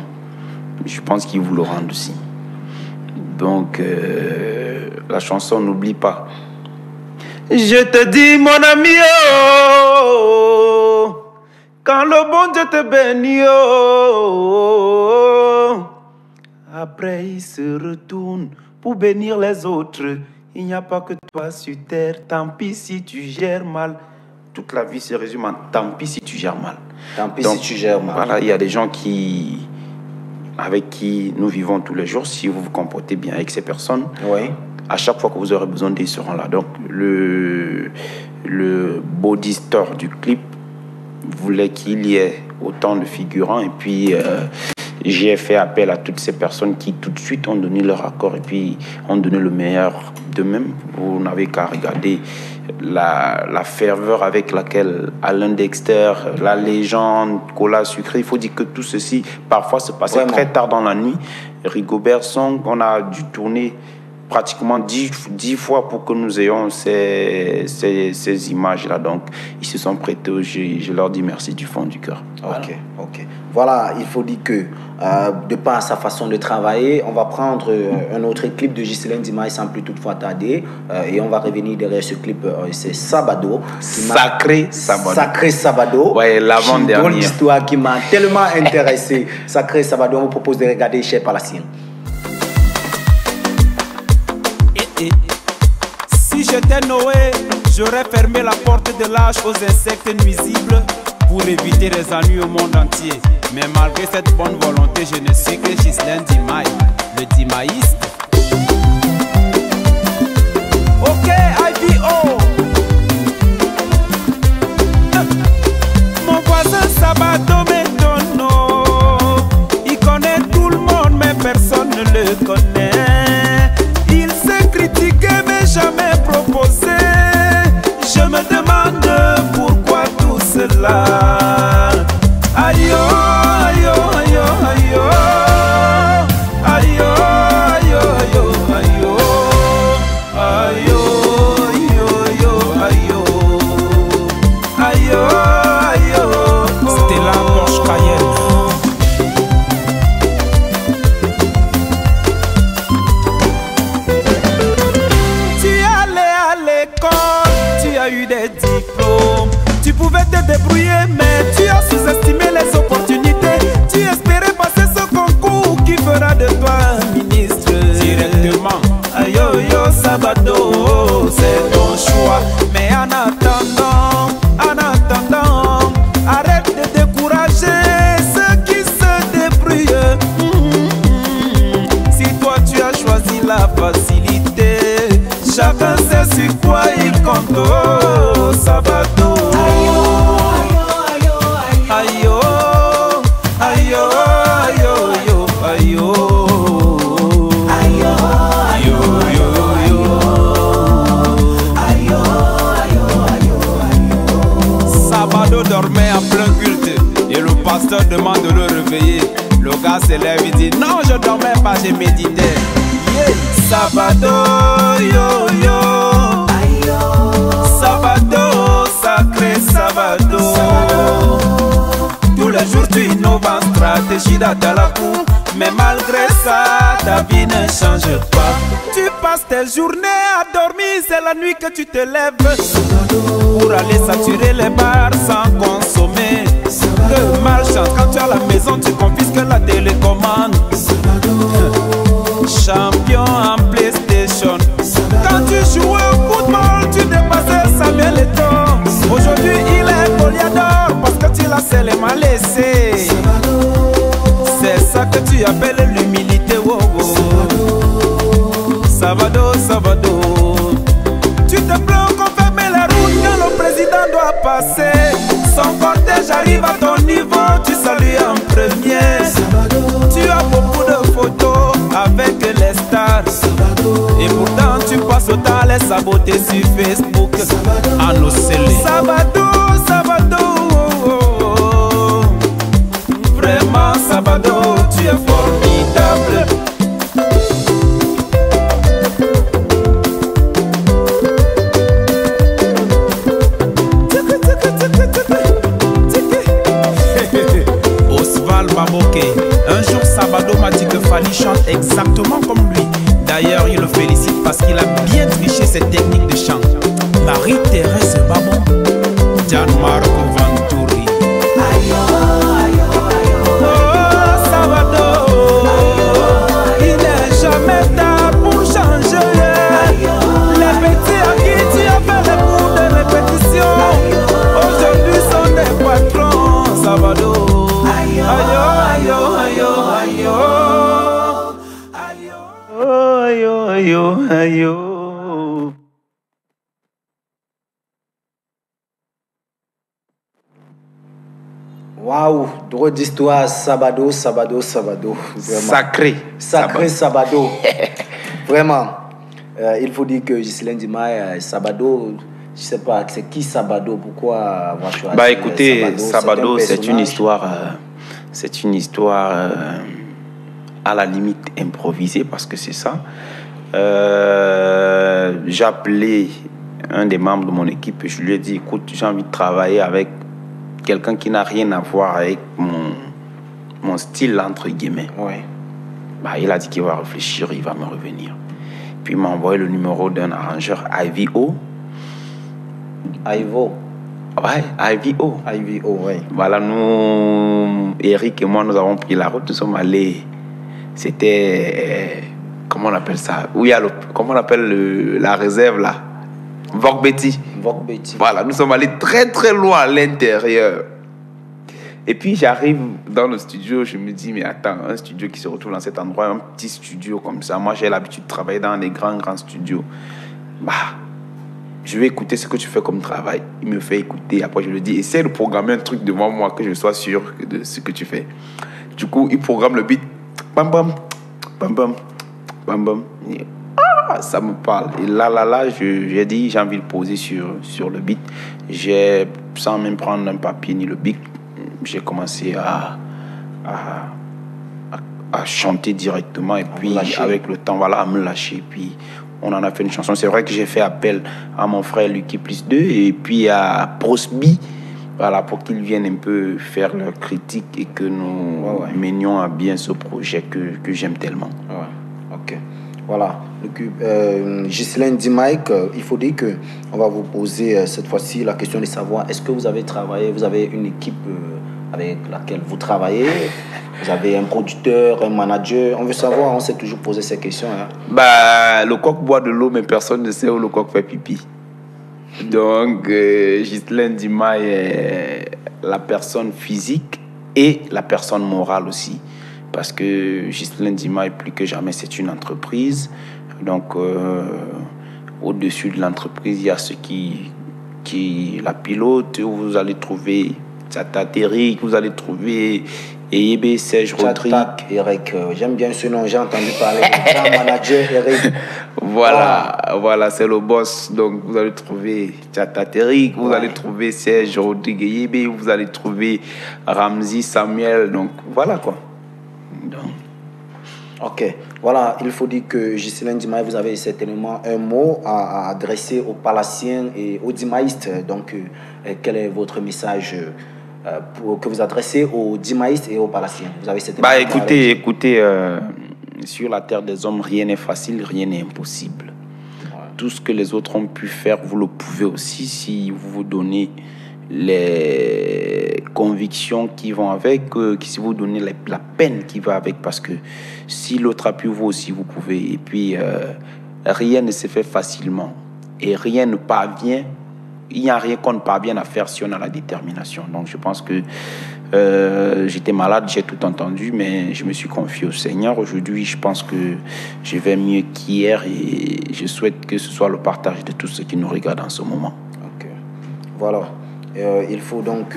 je pense qu'ils vous le rendent aussi. Donc, la chanson N'oublie pas. Je te dis, mon ami, oh, quand le bon Dieu te bénit, oh, après il se retourne pour bénir les autres. Il n'y a pas que toi sur terre, tant pis si tu gères mal. Toute la vie se résume en tant pis si tu gères mal. Tant pis si tu gères mal. Voilà, il y a des gens avec qui nous vivons tous les jours. Si vous vous comportez bien avec ces personnes, oui, à chaque fois que vous aurez besoin d'eux, ils seront là. Donc, le body store du clip voulait qu'il y ait autant de figurants. Et puis, j'ai fait appel à toutes ces personnes qui, tout de suite, ont donné leur accord et puis ont donné le meilleur d'eux-mêmes. Vous n'avez qu'à regarder la ferveur avec laquelle Alain Dexter, la légende, Cola Sucré, il faut dire que tout ceci, parfois, se passait très tard dans la nuit. Rigobert Song, on a dû tourner pratiquement 10 fois pour que nous ayons ces images-là. Donc, ils se sont prêtés au jeu. Je leur dis merci du fond du cœur. Voilà. Ok. Voilà, il faut dire que de par sa façon de travailler, on va prendre un autre clip de Ghislaine Dimay sans plus toutefois tarder. Et on va revenir derrière ce clip. C'est Sabado. Sacré Sabado. Sacré Sabado. Ouais, l'avant-dernière. Une drôle d'histoire qui m'a tellement intéressé. Sacré Sabado, on vous propose de regarder chez Palassien. Si j'étais Noé, j'aurais fermé la porte de l'âge aux insectes nuisibles pour éviter les ennuis au monde entier. Mais malgré cette bonne volonté, je ne suis que Ghislaine Dimay, le Dimaïste. Ok, IBO. Mon voisin Sabado m'étonne. Il connaît tout le monde, mais personne ne le connaît. Il sait critiquer, mais jamais proposé. Je me demande pourquoi tout cela. Aïe, aïe, aïe, aïe, aïe, aïe, aïe, aïe, aïe, aïe. C'était la Porsche Cayenne. Tu allais à l'école, tu as eu des diplômes. Tu pouvais te débrouiller, mais tu as sous-estimé les opportunités. Tu espérais passer ce concours qui fera de toi un ministre. Directement, aïe yo Sabado, c'est ton choix. Mais en attendant, arrête de décourager ceux qui se débrouillent. Si toi tu as choisi la facilité, chacun sait sur quoi il compte. Oh, Sabado. Aïe, aïe, aïe, aïe, aïe. pasteur demande de le réveiller. Le gars se lève et dit non, je dormais pas, j'ai médité. Yeah. Sabado, yo yo. Sabado, sacré Sabado. Tous les jours tu innoves en stratégie d'Atalakou. Mais malgré ça, ta vie ne change pas. Tu passes tes journées à dormir, c'est la nuit que tu te lèves pour aller saturer les bars sans consommer. Que malchance, quand tu es à la maison, tu confisques la télécommande. Champion en PlayStation. Quand tu jouais au football, tu dépassais Samuel Eto'o. Aujourd'hui, il est Goliador parce que tu l'as seulement laissé. C'est ça que tu appelles l'humilité, oh, oh. Sabado, Sabado. Tu te plains qu'on ferme les routes que le président doit passer. Son cortège arrive à ton niveau, tu salues en premier. Tu as beaucoup de photos avec les stars. Et pourtant tu passes autant les saboter sur Facebook. À nos scellés. Sabado, Sabado. Vraiment Sabado, tu es formidable. Osval Baboke, un jour Sabado m'a dit que Fali chante exactement comme lui. D'ailleurs il le félicite parce qu'il a bien triché ses techniques de chant. Marie-Thérèse Babon, Gianmarco Venturi. Waouh, drôle d'histoire, Sabado, Sabado, Sabado. Vraiment. Sacré Sabado. Vraiment. Il faut dire que Ghislaine Dimaye, Sabado, je sais pas, c'est qui Sabado, pourquoi avoir choisi Bah écoutez, Sabado, c'est une histoire à la limite improvisée parce que c'est ça. J'ai appelé un des membres de mon équipe et je lui ai dit écoute, j'ai envie de travailler avec quelqu'un qui n'a rien à voir avec mon style entre guillemets. Ouais. Bah, il a dit qu'il va réfléchir, il va me revenir. Puis il m'a envoyé le numéro d'un arrangeur, IVO. Ivo. Ouais, IVO. IVO, ouais. Voilà, nous, Eric et moi, nous avons pris la route, nous sommes allés. C'était. Comment on appelle ça? Où il y a comment on appelle la réserve là? Vogbeti. Voilà, nous sommes allés très très loin à l'intérieur. Et puis j'arrive dans le studio, je me dis, mais attends, un studio qui se retrouve dans cet endroit, un petit studio comme ça. Moi, j'ai l'habitude de travailler dans des grands studios. Bah, je vais écouter ce que tu fais comme travail. Il me fait écouter. Après, je lui dis, essaie de programmer un truc devant moi que je sois sûr de ce que tu fais. Du coup, il programme le beat. Bam, bam, bam, bam, bam, bam. Ah, ça me parle. Et là, j'ai dit, j'ai envie de poser sur le beat. Sans même prendre un papier ni le beat, j'ai commencé à chanter directement. Et puis, avec le temps, voilà, à me lâcher. Puis, on en a fait une chanson. C'est vrai que j'ai fait appel à mon frère Lucky Plus 2 et puis à Prosby, voilà, pour qu'ils viennent un peu faire leur critique et que nous menions à bien ce projet que j'aime tellement. Ouais. Ok. Voilà. Ghislaine Dimaye, il faut dire qu'on va vous poser cette fois-ci la question de savoir est-ce que vous avez travaillé, vous avez une équipe avec laquelle vous travaillez, vous avez un producteur, un manager, on veut savoir, on s'est toujours posé ces questions. Hein. Bah, le coq boit de l'eau, mais personne ne sait où le coq fait pipi. Donc, Ghislaine Dimaye est la personne physique et la personne morale aussi. Parce que Ghislaine Dimaye, plus que jamais, c'est une entreprise. Donc, au-dessus de l'entreprise, il y a ceux qui la pilotent. Vous allez trouver Tata Terry, vous allez trouver Eyebe Serge Rodrigue. Eric. J'aime bien ce nom, j'ai entendu parler de Grand Manager Eric. Voilà, c'est le boss. Donc, vous allez trouver Tchata Eric, vous allez trouver Serge Rodriguez, vous allez trouver Ramzi Samuel. Donc, voilà quoi. Donc. Ok, voilà, il faut dire que Ghislaine Dimaye, vous avez certainement un mot à adresser aux Palaciens et aux Dimaïstes. Donc, quel est votre message que vous adressez aux Dimaïstes et aux Palaciens? Vous avez certainement écoutez, sur la terre des hommes, rien n'est facile, rien n'est impossible. Tout ce que les autres ont pu faire, vous le pouvez aussi si vous vous donnez les convictions qui vont avec, si vous donnez la peine qui va avec, parce que si l'autre a pu, vous aussi vous pouvez. Et puis rien ne se fait facilement et rien ne parvient. Il n'y a rien qu'on ne parvienne à faire si on a la détermination. Donc je pense que j'étais malade, j'ai tout entendu, mais je me suis confié au Seigneur. Aujourd'hui, je pense que je vais mieux qu'hier et je souhaite que ce soit le partage de tous ceux qui nous regardent en ce moment. Ok, voilà. Il faut donc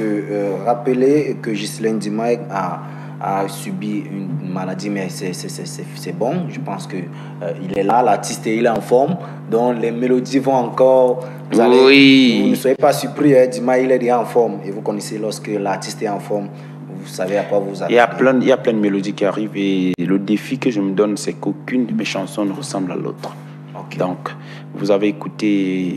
rappeler que Ghislaine Dimaye a subi une maladie, mais c'est bon. Je pense qu'il est là, l'artiste, il est en forme. Donc les mélodies vont encore... Vous ne soyez pas surpris, hein, Dimaye, il est déjà en forme. Et vous connaissez, lorsque l'artiste est en forme, vous savez à quoi vous attendez. Il y a plein de mélodies qui arrivent et le défi que je me donne, c'est qu'aucune de mes chansons ne ressemble à l'autre. Okay. Donc, vous avez écouté...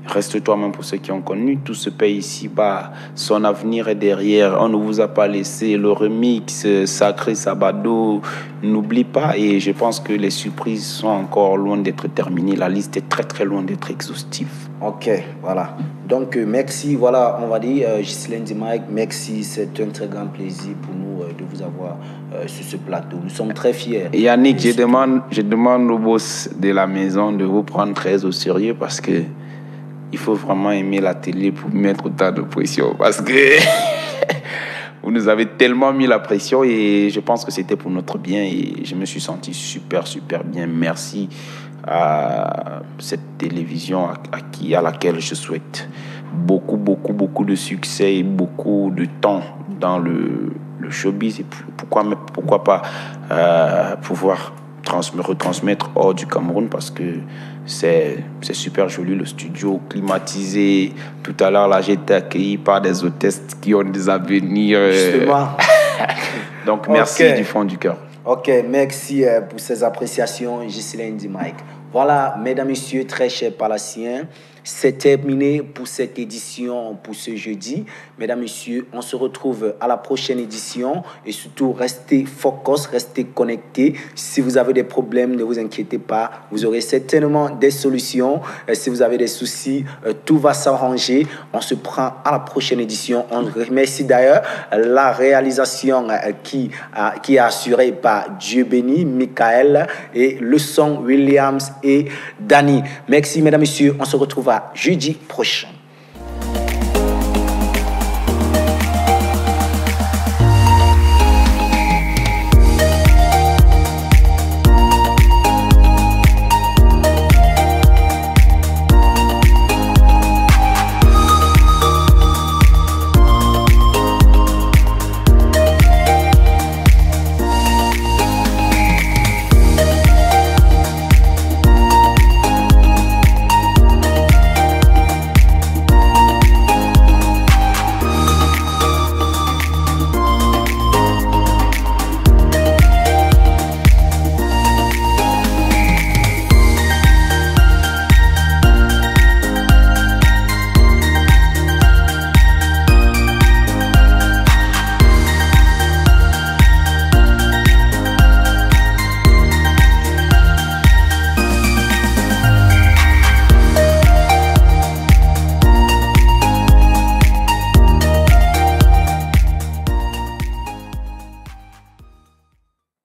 Reste toi-même pour ceux qui ont connu. Tout se paye ici-bas. Son avenir est derrière. On ne vous a pas laissé. Le remix, Sacré Sabado. N'oublie pas. Et je pense que les surprises sont encore loin d'être terminées. La liste est très très loin d'être exhaustive. Ok, voilà. Donc merci. Voilà, on va dire Ghislaine Dimaye. Merci. C'est un très grand plaisir pour nous de vous avoir sur ce plateau. Nous sommes très fiers. Et Yannick, je demande au boss de la maison de vous prendre très au sérieux parce que il faut vraiment aimer la télé pour mettre autant de pression parce que vous nous avez tellement mis la pression et je pense que c'était pour notre bien et je me suis senti super bien. Merci à cette télévision à laquelle je souhaite beaucoup de succès et beaucoup de temps dans le showbiz et pourquoi pas pouvoir retransmettre hors du Cameroun parce que c'est super joli, le studio climatisé. Tout à l'heure, là, j'ai été accueilli par des hôtesses qui ont des avenirs. Justement. Donc, merci du fond du cœur. Ok, merci pour ces appréciations, Ghislaine Dimaye. Voilà, mesdames, messieurs, très chers Palaciens, c'est terminé pour cette édition, pour ce jeudi. Mesdames, messieurs, on se retrouve à la prochaine édition et surtout, restez focus, restez connectés. Si vous avez des problèmes, ne vous inquiétez pas, vous aurez certainement des solutions. Si vous avez des soucis, tout va s'arranger. On se prend à la prochaine édition. On remercie d'ailleurs la réalisation qui est assurée par Dieu béni, Michael, et le son Williams et Danny. Merci, mesdames, messieurs. On se retrouve jeudi prochain.